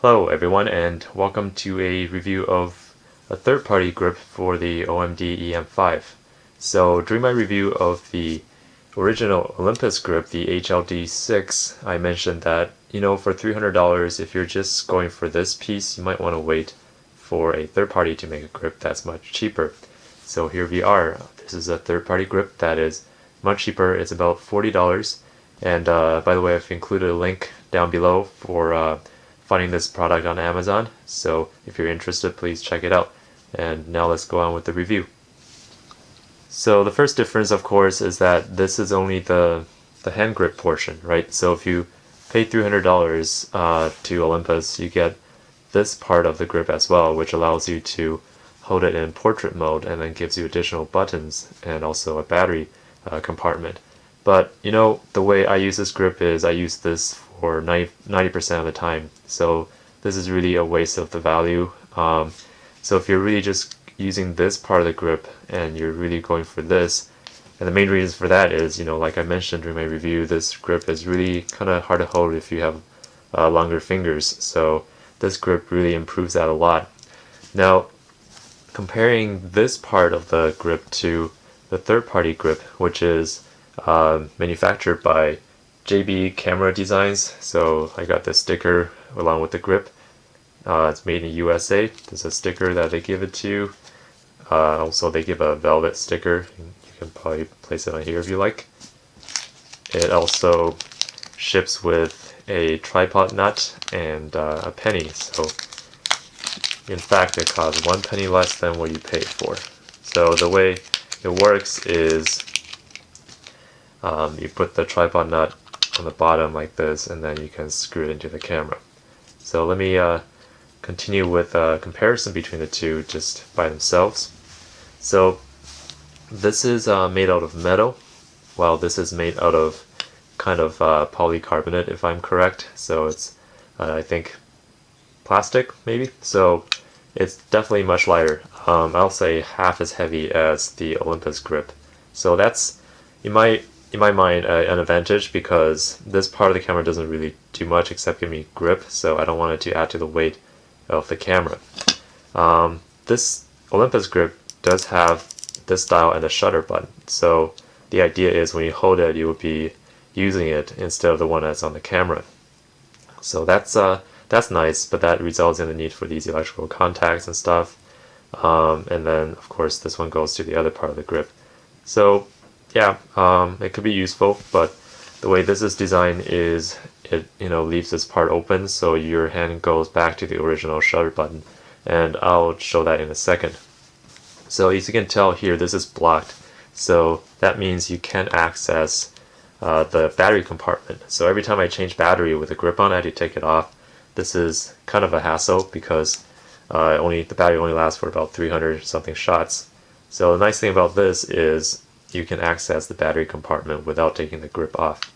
Hello everyone, and welcome to a review of a third-party grip for the OMD EM-5. So during my review of the original Olympus grip, the HLD-6, I mentioned that, for $300, if you're just going for this piece, you might want to wait for a third party to make a grip that's much cheaper. So here we are. This is a third-party grip that is much cheaper. It's about $40. And by the way, I've included a link down below for finding this product on Amazon, so if you're interested, please check it out. And now let's go on with the review. So the first difference, of course, is that this is only the hand grip portion, right? So if you pay $300 to Olympus, you get this part of the grip as well, which allows you to hold it in portrait mode and then gives you additional buttons and also a battery compartment. But the way I use this grip is I use this for 90% of the time, so this is really a waste of the value. So if you're really just using this part of the grip and you're really going for this, and the main reason for that is, like I mentioned during my review, this grip is really kind of hard to hold if you have longer fingers, so this grip really improves that a lot. Now, comparing this part of the grip to the third-party grip, which is manufactured by JB Camera Designs, so I got this sticker along with the grip. It's made in USA. There's a sticker that they give it to you. Also, they give a velvet sticker. You can probably place it on here if you like. It also ships with a tripod nut and a penny. So, in fact, it costs 1 penny less than what you paid for. So the way it works is you put the tripod nut on the bottom like this, and then you can screw it into the camera. So let me continue with a comparison between the two just by themselves. So this is made out of metal, while this is made out of kind of polycarbonate, if I'm correct. So it's I think plastic maybe. So it's definitely much lighter. I'll say half as heavy as the Olympus grip. So that's in my mind an advantage, because this part of the camera doesn't really do much except give me grip, so I don't want it to add to the weight of the camera. This Olympus grip does have this dial and the shutter button, so the idea is when you hold it, you will be using it instead of the one that's on the camera. So that's nice, but that results in the need for these electrical contacts and stuff. And then of course this one goes to the other part of the grip. So yeah, it could be useful, but the way this is designed is it leaves this part open, so your hand goes back to the original shutter button, and I'll show that in a second. So as you can tell here, this is blocked, so that means you can't access the battery compartment. So every time I change battery with a grip on, I had to take it off. This is kind of a hassle because the battery only lasts for about 300 something shots. So the nice thing about this is you can access the battery compartment without taking the grip off.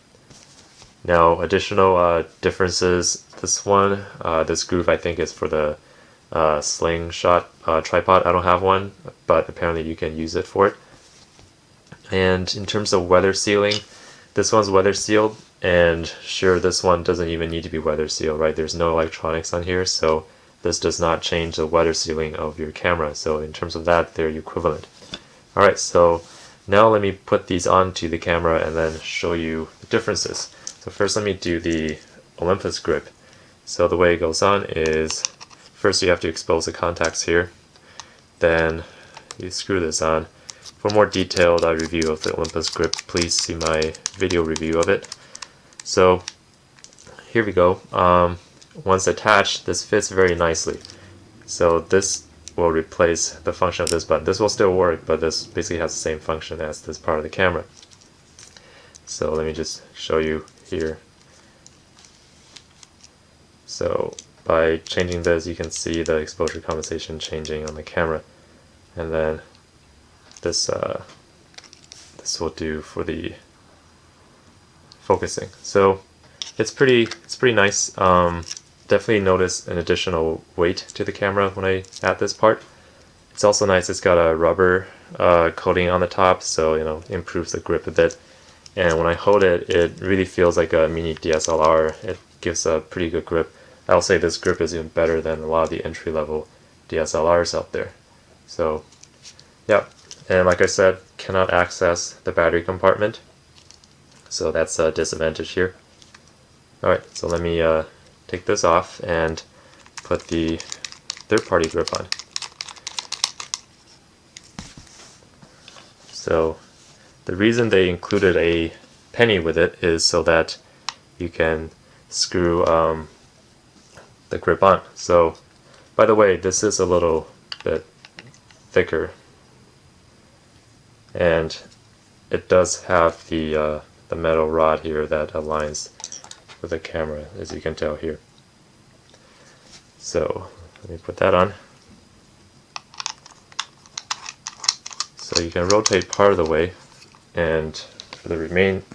Now, additional differences. This one, this groove I think is for the slingshot tripod. I don't have one, but apparently you can use it for it. And in terms of weather sealing, this one's weather sealed, and sure, this one doesn't even need to be weather sealed, right? There's no electronics on here, so this does not change the weather sealing of your camera. So in terms of that, they're equivalent. Alright, so now let me put these onto the camera and then show you the differences. So first let me do the Olympus grip. So the way it goes on is, first you have to expose the contacts here, then you screw this on. For more detailed review of the Olympus grip, please see my video review of it. So here we go. Once attached, this fits very nicely. So this will replace the function of this button. This will still work, but this basically has the same function as this part of the camera. So let me just show you here. So by changing this, you can see the exposure compensation changing on the camera, and then this will do for the focusing. So it's pretty nice. Definitely notice an additional weight to the camera when I add this part. It's also nice, it's got a rubber coating on the top, so improves the grip a bit. And when I hold it, it really feels like a mini DSLR. It gives a pretty good grip. I'll say this grip is even better than a lot of the entry-level DSLRs out there. So yeah, and like I said, cannot access the battery compartment, so that's a disadvantage here. Alright, so let me take this off and put the third-party grip on. So the reason they included a penny with it is so that you can screw the grip on. So, by the way, this is a little bit thicker, and it does have the metal rod here that aligns with the camera, as you can tell here. So let me put that on. So you can rotate part of the way, and for the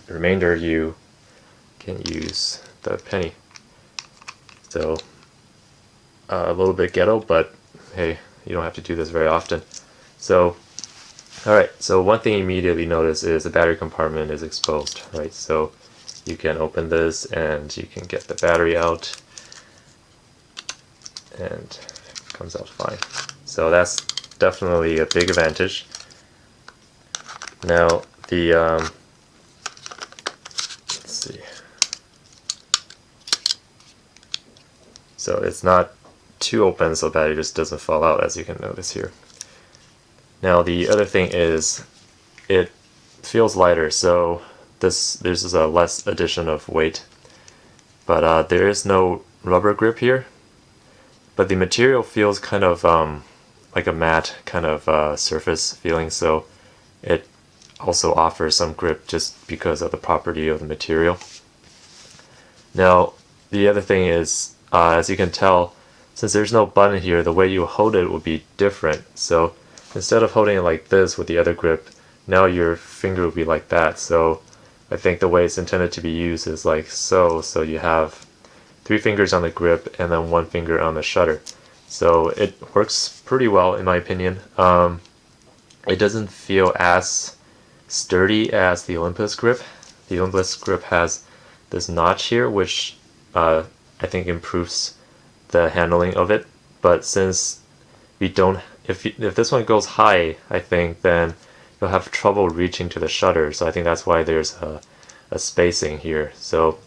remainder you can use the penny. So a little bit ghetto, but hey, you don't have to do this very often. So alright, so one thing you immediately notice is the battery compartment is exposed, right? So you can open this and you can get the battery out, and it comes out fine. So that's definitely a big advantage. Now the let's see. So it's not too open, so the battery just doesn't fall out, as you can notice here. Now the other thing is it feels lighter, so this is a less addition of weight, but there is no rubber grip here, but the material feels kind of like a matte kind of surface feeling, so it also offers some grip just because of the property of the material. Now the other thing is, as you can tell, since there's no button here, the way you hold it would be different. So instead of holding it like this with the other grip, now your finger would be like that. So I think the way it's intended to be used is like so. So you have 3 fingers on the grip and then 1 finger on the shutter. So it works pretty well in my opinion. It doesn't feel as sturdy as the Olympus grip. The Olympus grip has this notch here, which I think improves the handling of it. But since we don't, if this one goes high, I think then you'll have trouble reaching to the shutter. So I think that's why there's a spacing here. So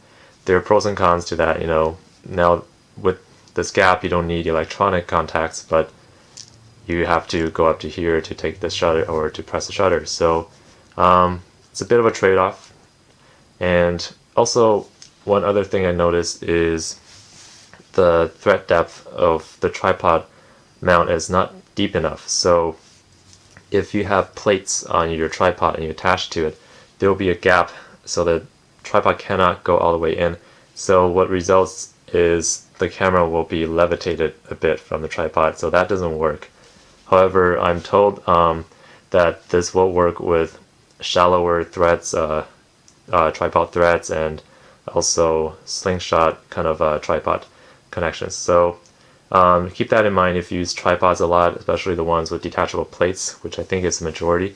there are pros and cons to that. You know, now with this gap, you don't need electronic contacts, but you have to go up to here to take the shutter or to press the shutter. So it's a bit of a trade-off. And also, one other thing I noticed is the thread depth of the tripod mount is not deep enough. So if you have plates on your tripod and you attach to it, there will be a gap, so the tripod cannot go all the way in. So what results is the camera will be levitated a bit from the tripod, so that doesn't work. However, I'm told that this will work with shallower threads, tripod threads, and also slingshot kind of tripod connections. So keep that in mind if you use tripods a lot, especially the ones with detachable plates, which I think is the majority,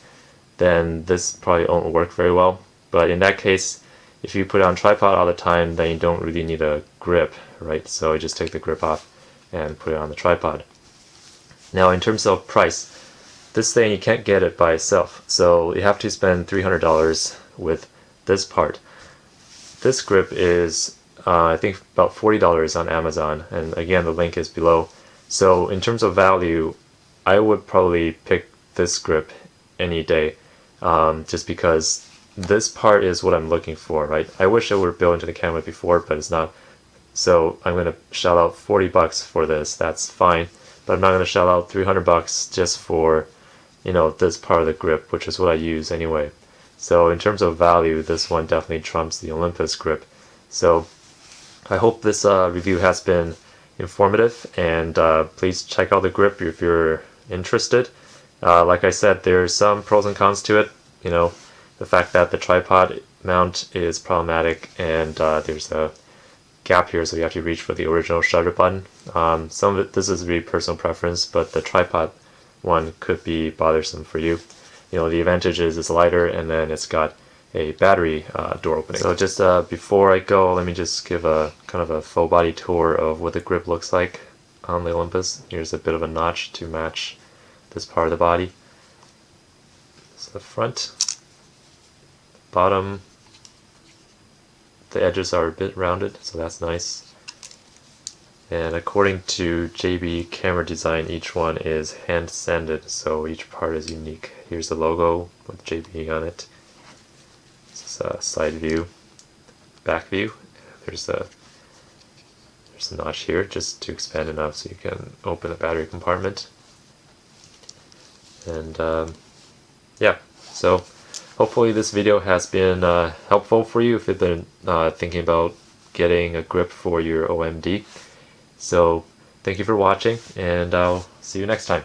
then this probably won't work very well. But in that case, if you put it on tripod all the time, then you don't really need a grip, right? So you just take the grip off and put it on the tripod. Now in terms of price, this thing you can't get it by itself, so you have to spend $300 with this part. This grip is I think about $40 on Amazon, and again the link is below. So in terms of value, I would probably pick this grip any day, just because this part is what I'm looking for, right? I wish it were built into the camera before, but it's not. So I'm gonna shell out $40 for this. That's fine, but I'm not gonna shell out $300 just for, you know, this part of the grip, which is what I use anyway. So in terms of value, this one definitely trumps the Olympus grip. So I hope this review has been informative, and please check out the grip if you're interested. Like I said, there's some pros and cons to it. You know, the fact that the tripod mount is problematic, and there's a gap here, so you have to reach for the original shutter button. Some of it, this is really personal preference, but the tripod one could be bothersome for you. You know, the advantage is it's lighter, and then it's got a battery door opening. So just before I go, let me just give a kind of a full body tour of what the grip looks like on the Olympus. Here's a bit of a notch to match this part of the body. So the front, bottom, the edges are a bit rounded, so that's nice. And according to JB Camera Design, each one is hand sanded, so each part is unique. Here's the logo with JB on it. This is a side view, back view. There's a notch here just to expand enough so you can open the battery compartment. And yeah, so hopefully this video has been helpful for you if you've been thinking about getting a grip for your OMD. So thank you for watching, and I'll see you next time.